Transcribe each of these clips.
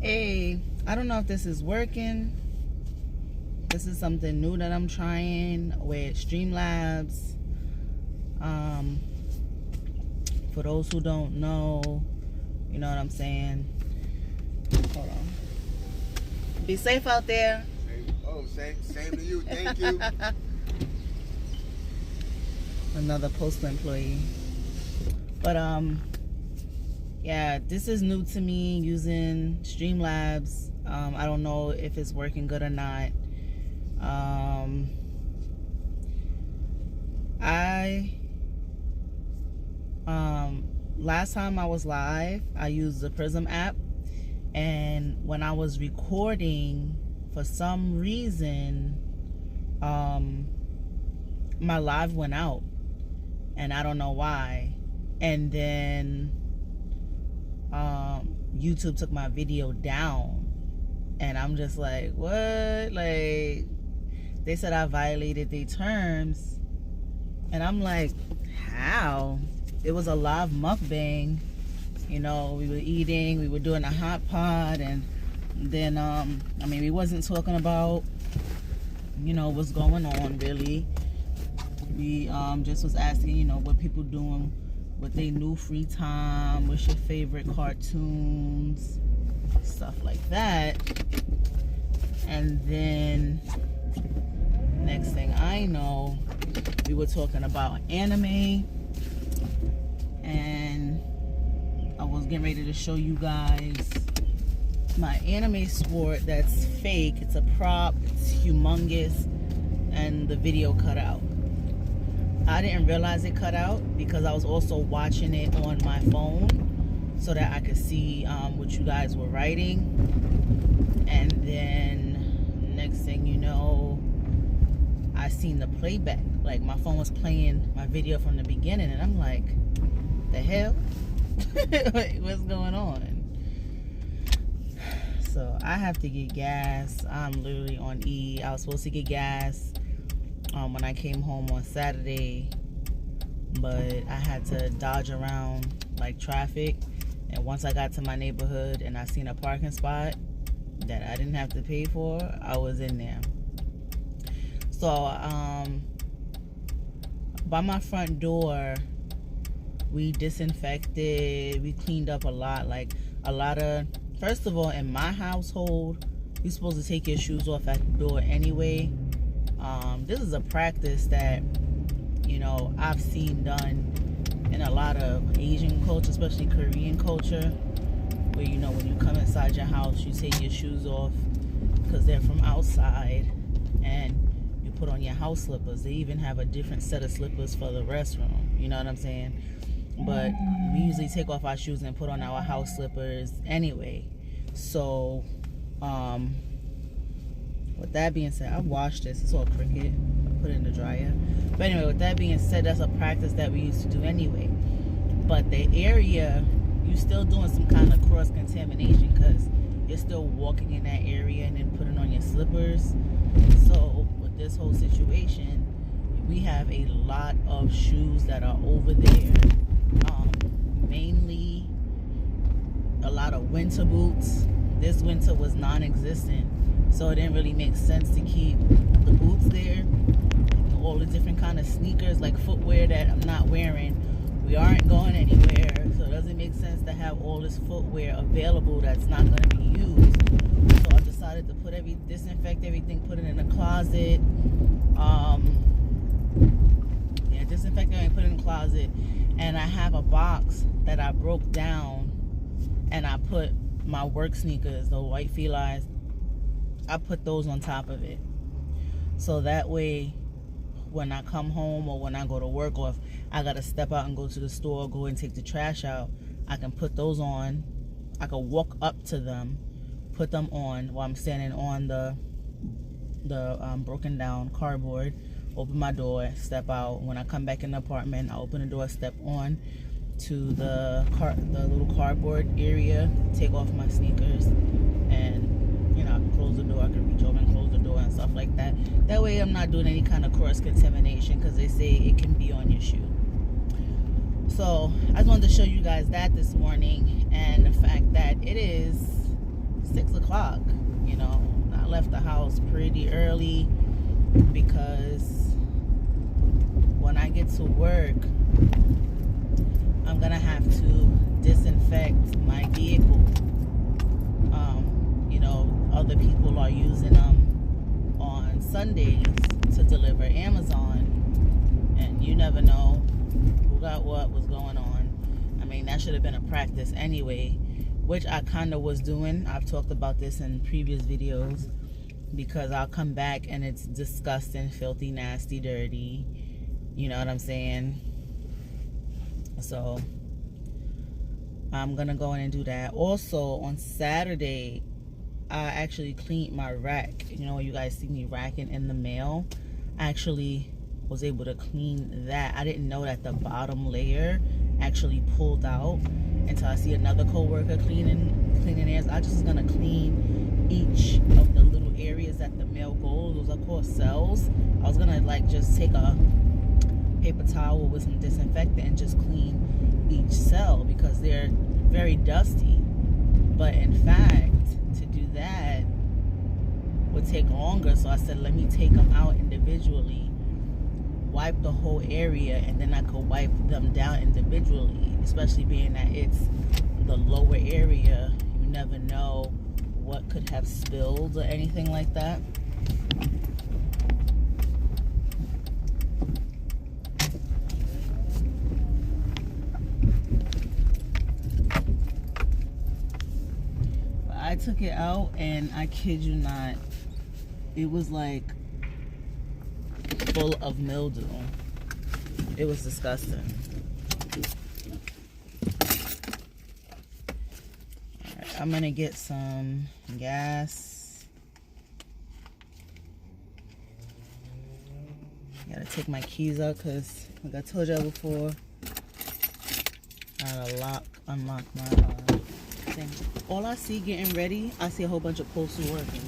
Hey, I don't know if this is working. This is something new that I'm trying with Streamlabs. For those who don't know, you know what I'm saying? Hold on. Be safe out there. Same to you. Thank you. Another postal employee. But yeah, this is new to me, using Streamlabs. I don't know if it's working good or not. Last time I was live, I used the Prism app, and when I was recording, for some reason, my live went out, and I don't know why. And then YouTube took my video down, and I'm just like, what? Like, they said I violated their terms, and I'm like, how? It was a live mukbang, you know. We were eating, we were doing a hot pot, and then I mean, we wasn't talking about, you know, what's going on really. We just was asking, you know, what people doing with their new free time, what's your favorite cartoons, stuff like that. And then next thing I know, we were talking about anime, and I was getting ready to show you guys my anime sport that's fake. It's a prop, it's humongous, and the video cut out. I didn't realize it cut out because I was also watching it on my phone so that I could see what you guys were writing. And then next thing you know, I seen the playback. Like, my phone was playing my video from the beginning, and I'm like, the hell? Like, what's going on? So I have to get gas. I'm literally on E. I was supposed to get gas when I came home on Saturday, but I had to dodge around like traffic. And once I got to my neighborhood and I seen a parking spot that I didn't have to pay for, I was in there. So by my front door, we disinfected, we cleaned up a lot. Like, a lot of, first of all, in my household, you're supposed to take your shoes off at the door anyway. This is a practice that, you know, I've seen done in a lot of Asian culture, especially Korean culture, where, you know, when you come inside your house, you take your shoes off because they're from outside, and you put on your house slippers. They even have a different set of slippers for the restroom, you know what I'm saying? But we usually take off our shoes and put on our house slippers anyway. So with that being said, I washed this. It's all cricket. Put it in the dryer. But anyway, with that being said, that's a practice that we used to do anyway. But the area, you're still doing some kind of cross-contamination because you're still walking in that area and then putting on your slippers. So with this whole situation, we have a lot of shoes that are over there. Mainly a lot of winter boots. This winter was non-existent, so it didn't really make sense to keep the boots there. All the different kind of sneakers, like footwear that I'm not wearing. We aren't going anywhere, so it doesn't make sense to have all this footwear available that's not going to be used. So I decided to disinfect everything, put it in a closet. Disinfect everything, put it in the closet. And I have a box that I broke down, and I put my work sneakers, the white felines, I put those on top of it. So that way, when I come home or when I go to work, or if I gotta step out and go to the store, go and take the trash out, I can put those on. I can walk up to them, put them on while I'm standing on the broken down cardboard, open my door, step out. When I come back in the apartment, I open the door, step on to the little cardboard area, take off my sneakers, and, you know, I can close the door. I can reach over and close the door and stuff like that. That way I'm not doing any kind of cross-contamination, because they say it can be on your shoe. So I just wanted to show you guys that this morning, and the fact that it is 6 o'clock. You know, I left the house pretty early because when I get to work, I'm gonna have to disinfect my vehicle. You know, other people are using them on Sundays to deliver Amazon, and you never know who got what's going on. I mean, that should have been a practice anyway, which I kind of was doing. I've talked about this in previous videos, because I'll come back and it's disgusting, filthy, nasty, dirty. You know what I'm saying? So I'm gonna go in and do that. Also on Saturday, I actually cleaned my rack. You know, you guys see me racking in the mail. I actually was able to clean that. I didn't know that the bottom layer actually pulled out until I see another coworker cleaning theirs. I just was gonna clean each of the little areas that the mail goes. Those are called cells. I was gonna like just take a paper towel with some disinfectant and just clean each cell because they're very dusty. But in fact, to do that would take longer, so I said let me take them out individually, wipe the whole area, and then I could wipe them down individually, especially being that it's the lower area. You never know what could have spilled or anything like that. I took it out and I kid you not, it was like full of mildew. It was disgusting. Alright, I'm gonna get some gas. I gotta take my keys out because, like I told y'all before, I gotta unlock my thing. All I see getting ready, I see a whole bunch of postal workers.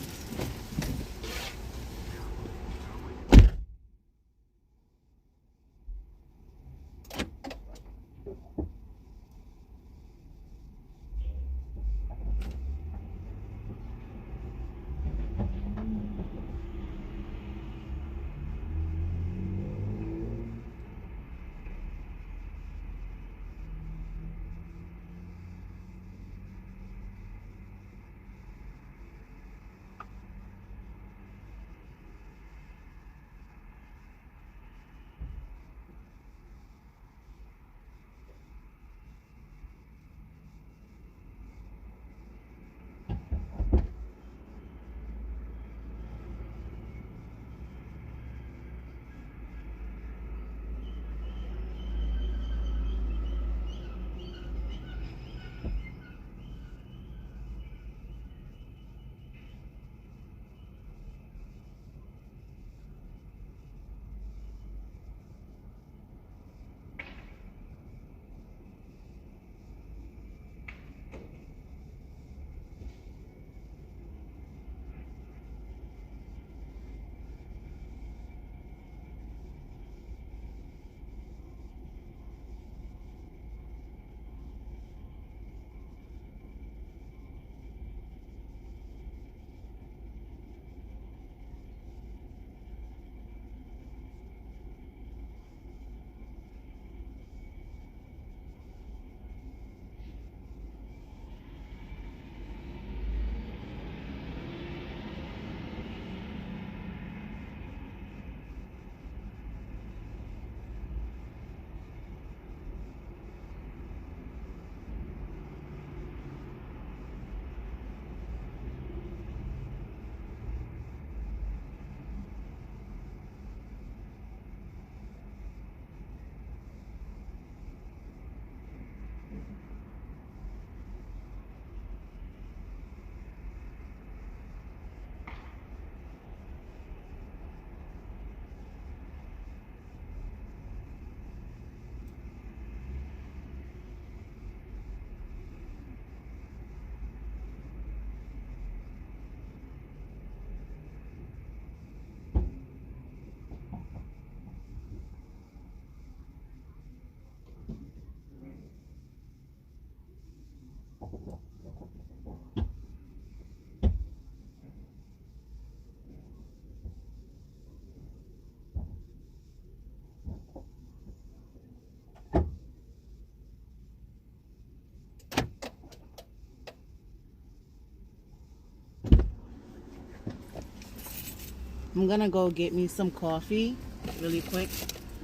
I'm gonna go get me some coffee really quick,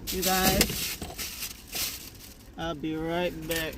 you guys. I'll be right back.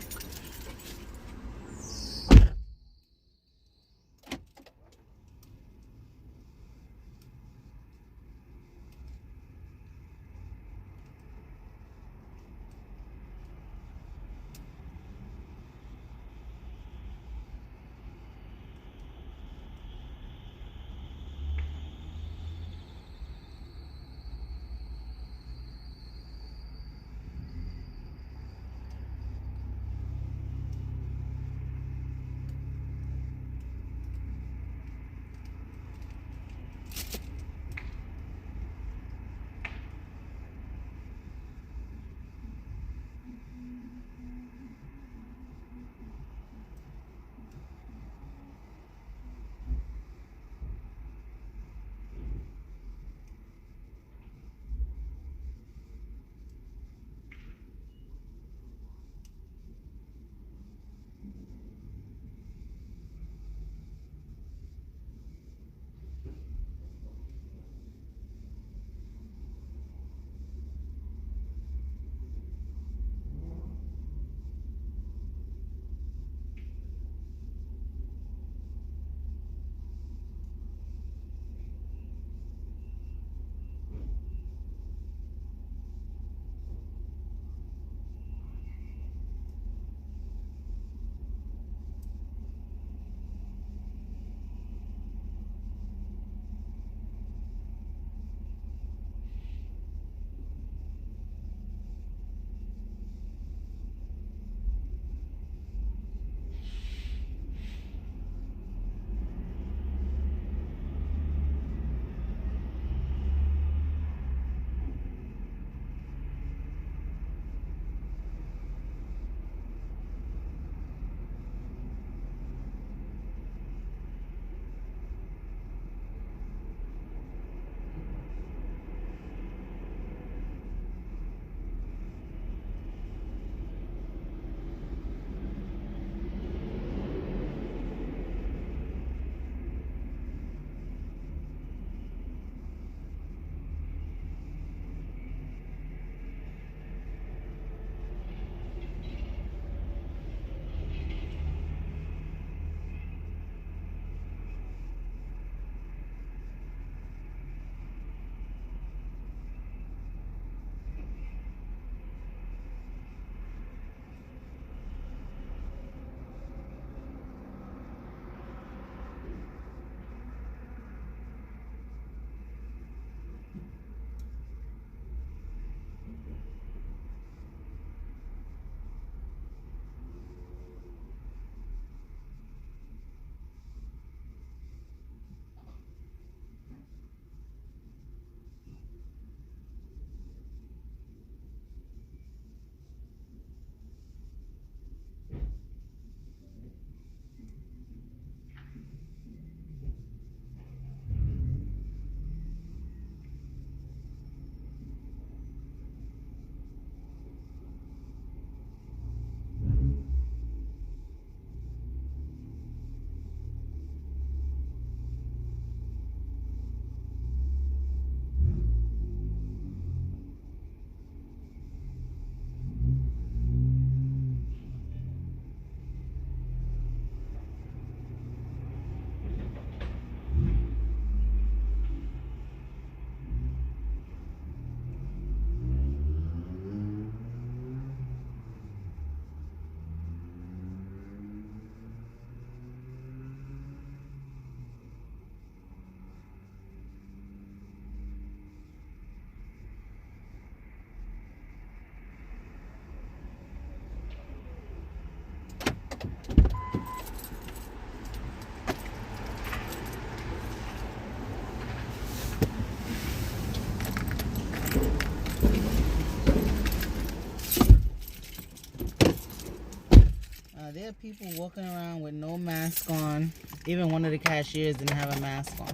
There are people walking around with no mask on. Even one of the cashiers didn't have a mask on.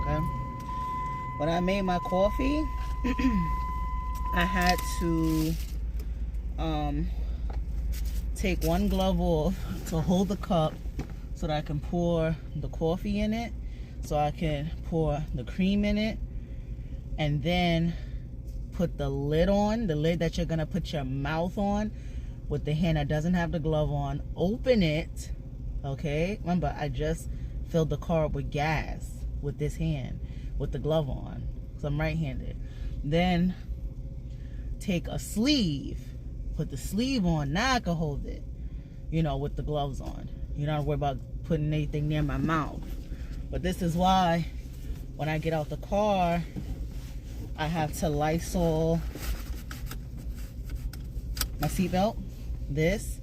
Okay. When I made my coffee, I had to take one glove off to hold the cup so that I can pour the coffee in it. so I can pour the cream in it and then put the lid on, the lid that you're gonna put your mouth on with the hand that doesn't have the glove on. Open it, okay? Remember, I just filled the car up with gas with this hand with the glove on, so I'm right-handed. Then take a sleeve, put the sleeve on. Now I can hold it, you know, with the gloves on. You don't have to worry about putting anything near my mouth. But this is why when I get out the car, I have to Lysol my seatbelt, this,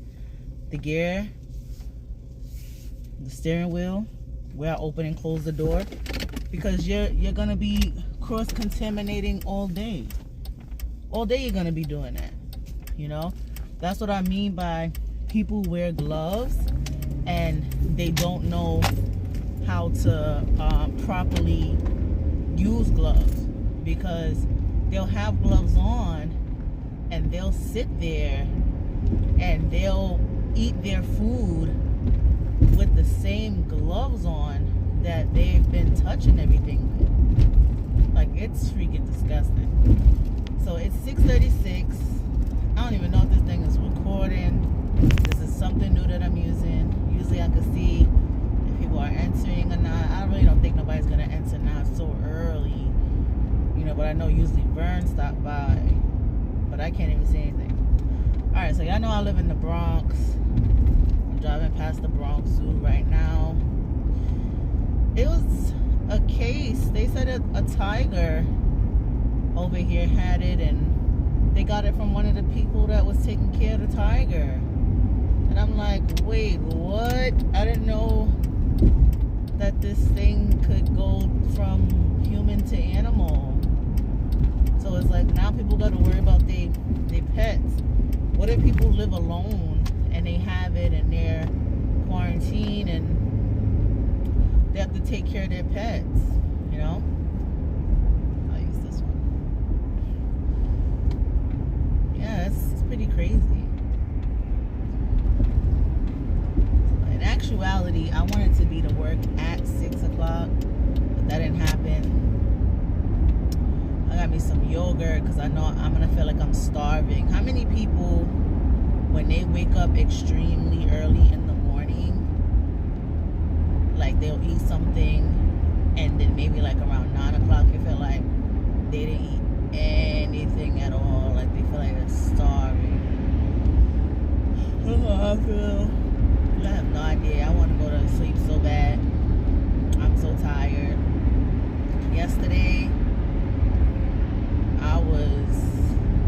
the gear, the steering wheel, where I open and close the door, because you're gonna be cross-contaminating all day. All day you're gonna be doing that, you know? That's what I mean by people wear gloves and they don't know how to properly use gloves, because they'll have gloves on and they'll sit there and they'll eat their food with the same gloves on that they've been touching everything with. Like, it's freaking disgusting. So it's 6:36. I don't even know if this thing is recording. This is something new that I'm using. Usually I can see if people are entering or not. I really don't think nobody's gonna enter now. It's so early, you know. But I know usually Vern stopped by, but I can't even see anything. All right, so y'all know I live in the Bronx. I'm driving past the Bronx Zoo right now. It was a case. They said a tiger over here had it, and they got it from one of the people that was taking care of the tiger. And I'm like, wait, what? I didn't know that this thing could go from human to animal. So it's like, now people got to worry about their pets. What if people live alone and they have it and they're quarantined and they have to take care of their pets, you know? I'll use this one. Yeah, it's pretty crazy. In actuality, I wanted to be to work at 6 o'clock, but that didn't happen. I got me some yogurt because I know I'm going to feel like I'm starving. How many people, when they wake up extremely early in the morning, like they'll eat something and then maybe like around 9 o'clock they feel like they didn't eat anything at all, like they feel like they're starving? That's how I feel. I have no idea. I want to go to sleep so bad. I'm so tired. Yesterday I was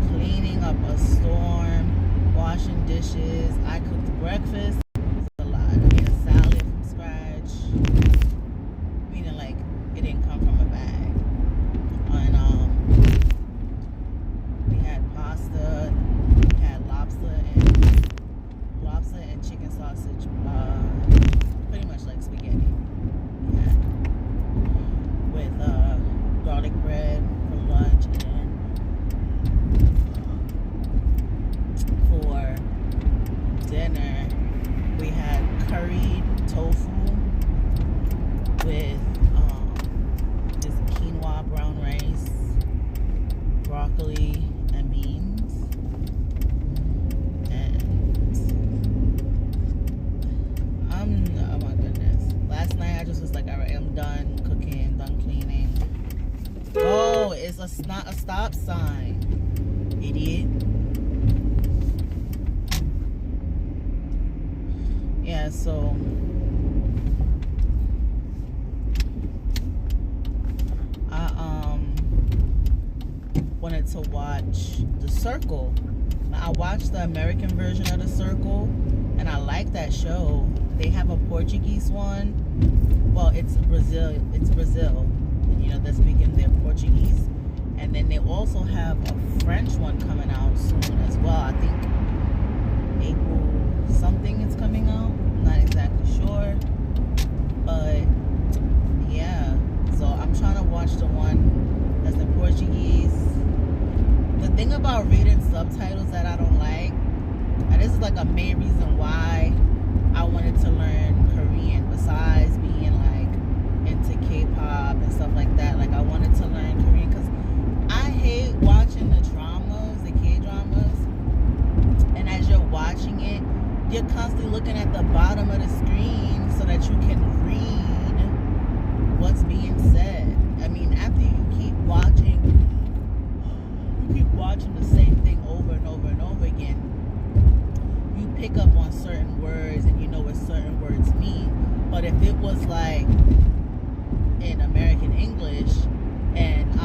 cleaning up a storm, washing dishes. I cooked breakfast. A lot. I made a salad from scratch, meaning like it didn't come from a bag. And we had pasta, we had lobster and chicken sausage, pretty much like spaghetti. Yeah. With garlic bread for lunch, and for dinner we had curried tofu with this quinoa brown rice, broccoli, and beans. And oh my goodness, last night I just was like, all right, I'm done cooking, done cleaning. Oh, it's not a stop sign, idiot. Yeah, so I wanted to watch The Circle. I watched the American version of The Circle, and I like that show. They have a Portuguese one. Well, it's Brazil. You know, they're speaking their Portuguese. And then they also have a French one coming out soon as well. I think April something is coming out. I'm not exactly sure. But yeah. So I'm trying to watch the one that's in Portuguese. The thing about reading subtitles that I don't like, and this is like a main reason why I wanted to learn Korean, besides being like into you're constantly looking at the bottom of the screen so that you can read what's being said. I mean, after you keep watching the same thing over and over and over again, you pick up on certain words and you know what certain words mean. But if it was like in American English and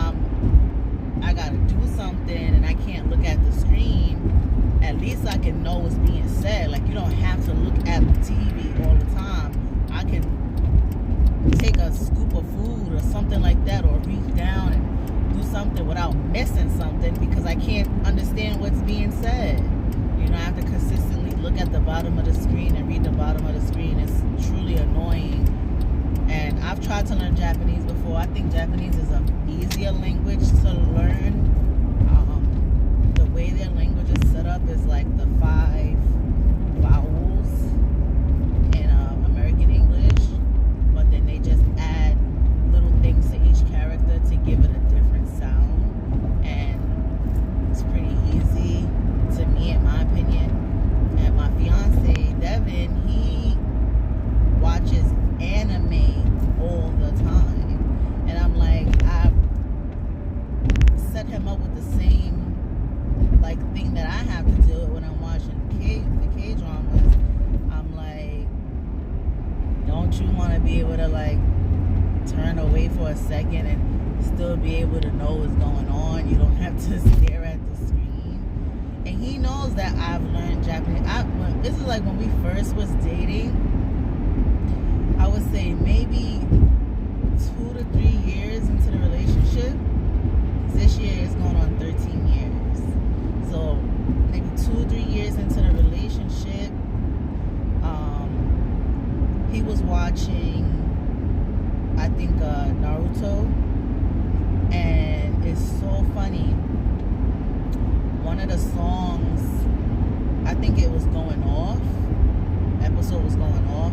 I gotta do something and I can't look at the screen, at least I can know what's being said. Like, you don't have to look at the TV all the time. I can take a scoop of food or something like that, or reach down and do something without missing something because I can't understand what's being said. You know, I have to consistently look at the bottom of the screen and read the bottom of the screen. It's truly annoying. And I've tried to learn Japanese before. I think Japanese is an easier language to learn. The way their language is set up is like the 5 vowels in American English, but then they just add little things to each character to give it a different sound, and it's pretty easy to me, in my opinion. And my fiance Devin, he watches anime all the time, and I'm like, I set him up with the same like thing that I have to do when I'm watching the K-dramas. I'm like, don't you want to be able to like turn away for a second and still be able to know what's going on? You don't have to stare at the screen. And he knows that I've learned Japanese. This is like when we first was dating. I would say maybe 2 to 3 years into the relationship. This year is going on 13 years. So maybe 2 or 3 years into the relationship, he was watching, I think, Naruto, and it's so funny. One of the songs, I think it was going off, episode was going off,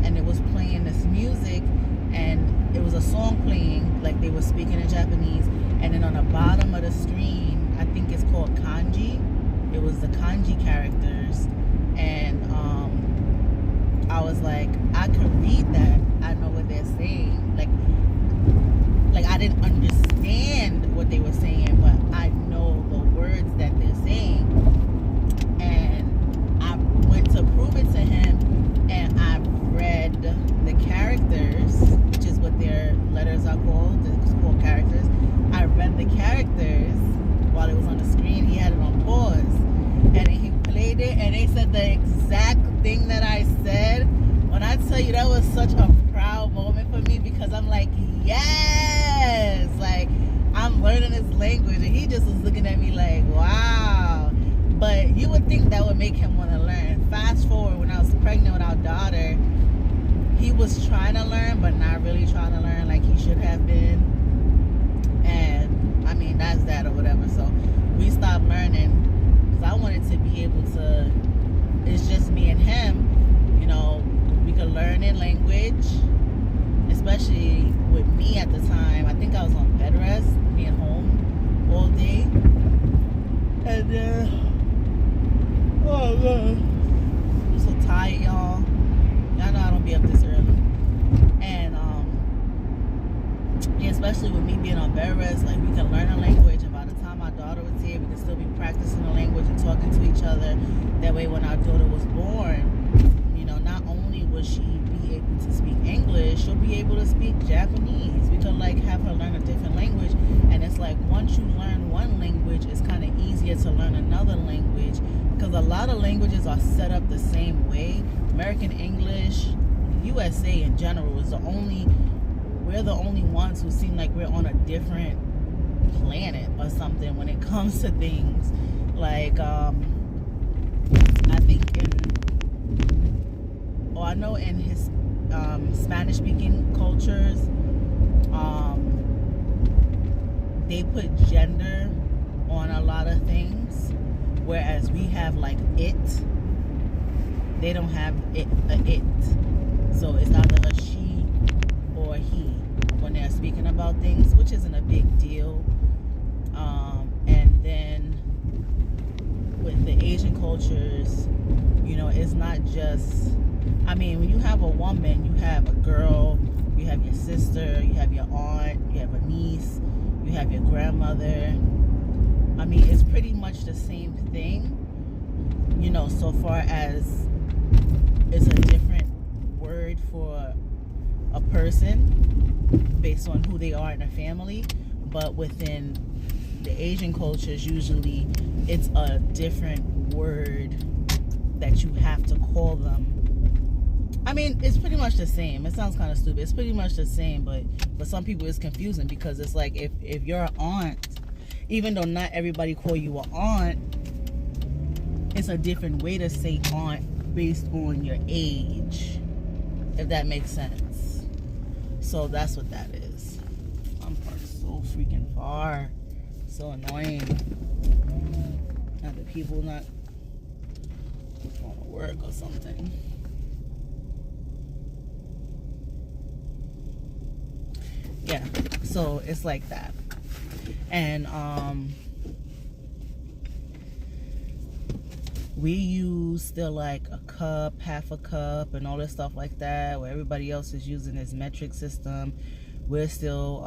and it was playing this music, and it was a song playing, like they were speaking in Japanese, and then on the bottom of the screen, I think it's called kanji. It was the kanji characters, and I was like, I could read that. I know what they're saying. Like I didn't understand what they were saying, but I know the words that they're saying. And I went to prove it to him, and I read the characters, which is what their letters are called. It's called characters. I read the characters while it was on the screen. He had it on pause, and then he played it, and they said the exact thing that I said. When I tell you, that was such a proud moment for me, because I'm like, yes, like I'm learning this language, and he just was looking at me like, wow. But you would think that would make him want to learn. Fast forward, when I was pregnant with our daughter, he was trying to learn, but not really trying to learn like he should have been. And I mean, that's that or whatever. So we stopped learning because I wanted to be able to, it's just me and him, you know, we could learn in language, especially with me at the time. I think I was on bed rest, being home all day. And then, oh God, I'm so tired, y'all. Y'all know I don't be up this early. And yeah, especially with me being on bed rest, like we can learn a language, and by the time my daughter was here, we can still be practicing the language and talking to each other. That way, when our daughter was born, you know, not only will she be able to speak English, she'll be able to speak Japanese. We could like have her learn a different language, and it's like once you learn one language, it's kind of easier to learn another language, because a lot of languages are set up the same way. American English, USA in general, is we're the only ones who seem like we're on a different planet or something when it comes to things. Like, I think I know in his Spanish-speaking cultures, they put gender on a lot of things, whereas we have like it. They don't have it. So it's either a she or a he when they're speaking about things, which isn't a big deal. And then with the Asian cultures, you know, it's not just, I mean, when you have a woman, you have a girl, you have your sister, you have your aunt, you have a niece, you have your grandmother. I mean, it's pretty much the same thing, you know, so far as it's a different word for a person based on who they are in a family. But within the Asian cultures, usually it's a different word that you have to call them. I mean, it's pretty much the same. It sounds kind of stupid. It's pretty much the same, but for some people it's confusing, because it's like if you're an aunt, even though not everybody call you an aunt, it's a different way to say aunt based on your age, if that makes sense. So that's what that is. I'm parked so freaking far. So annoying. Now the people not going to work or something. Yeah, so it's like that. And we use still like a cup, half a cup, and all this stuff like that, where everybody else is using this metric system. We're still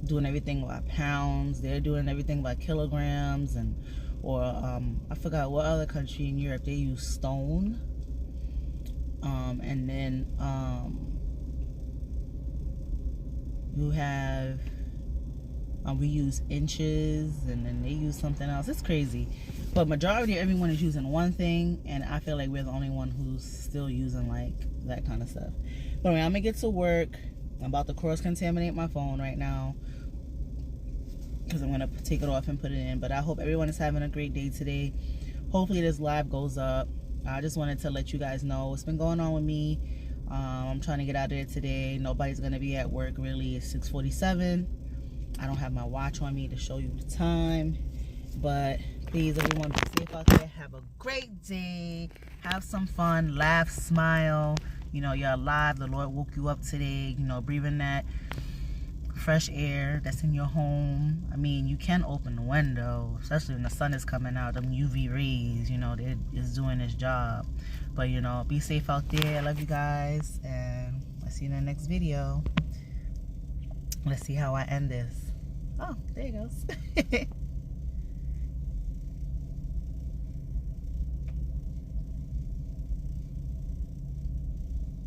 doing everything by pounds. They're doing everything by kilograms, and or I forgot what other country in Europe they use stone. And then you have we use inches, and then they use something else. It's crazy, but majority of everyone is using one thing, and I feel like we're the only one who's still using like that kind of stuff. But anyway, I'm gonna get to work. I'm about to cross-contaminate my phone right now because I'm gonna take it off and put it in. But I hope everyone is having a great day today. Hopefully this live goes up. I just wanted to let you guys know what's been going on with me. I'm trying to get out of there today. Nobody's gonna be at work really. It's 6:47. I don't have my watch on me to show you the time, but please, everyone, be safe out there. Have a great day. Have some fun. Laugh, smile. You know, you're alive. The Lord woke you up today. You know, breathing that fresh air that's in your home. I mean, you can open the window, especially when the sun is coming out. Them UV rays, you know, it's doing its job. But, you know, be safe out there. I love you guys, and I'll see you in the next video. Let's see how I end this. Oh, there it goes.